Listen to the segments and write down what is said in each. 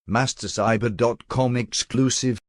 MasterCyber.com exclusive.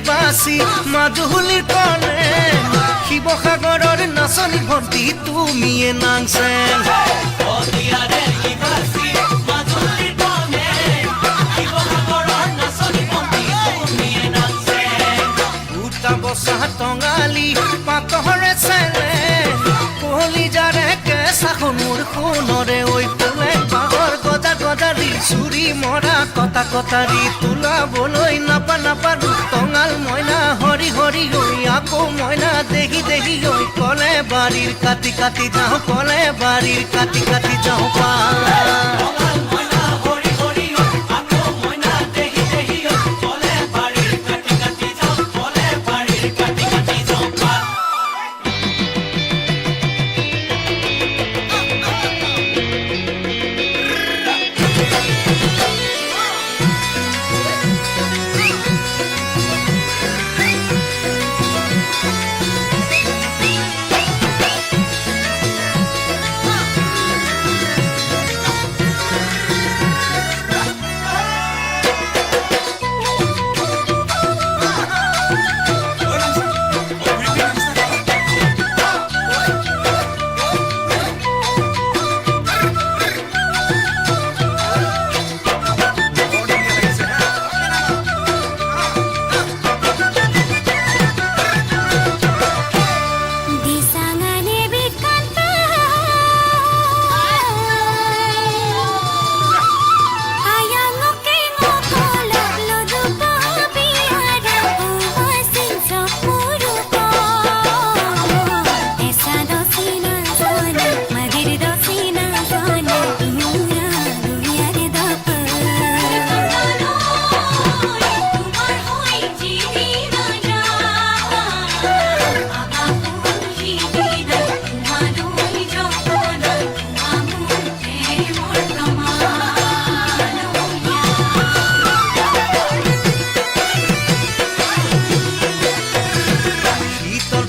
বাসি মাধুলিৰ কনে শিৱসাগৰৰ নাচনি ভৰ্তি তুমিয়ে নাংছে উটা বসা টঙালি পাতহৰে চেলে কলিজাৰে কেঁচা মোৰ সোণৰে ঐ কোলে বাহৰ গজা গজাৰি চুৰি মৰা কটা কটাৰি তোলাবলৈ নাপালো টঙাল মইনা হৰি হৰি ঐ আকৌ মইনা দেখি দেখি ঐ কলে বাৰীৰ কাটি কাটি যাওঁ কলে বাৰীৰ কাটি কাটি যাওঁ পা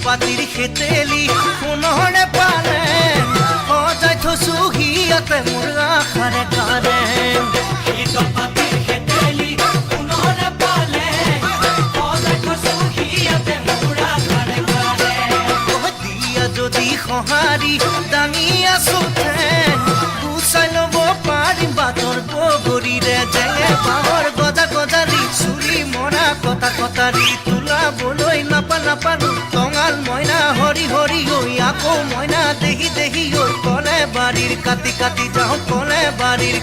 পাতিৰ খেতেলি সোণৰে পালে সজাই থৈছো হিয়াতে মোৰ আশাৰে কাৰে পাতিৰ খেতেলি সোণৰে পালে সজাই থৈছো হিয়াতে মোৰ আশাৰে কাৰে দিয়া যদি সঁহাৰি দাঙি আছো গুচাই ল'ব পাৰিম বাটৰ বগৰীৰে জেঙে বাঁহৰ গজা গজাৰি চুৰি মৰা কটা কটাৰি তোলাবলৈ নাপালো টঙাল মইনা হৰি হৰি ঐ আকৌ মইনা দেখি দেখি ঐ কলে বাৰীৰ কাটি কাটি যাওঁ কলে বাৰীৰ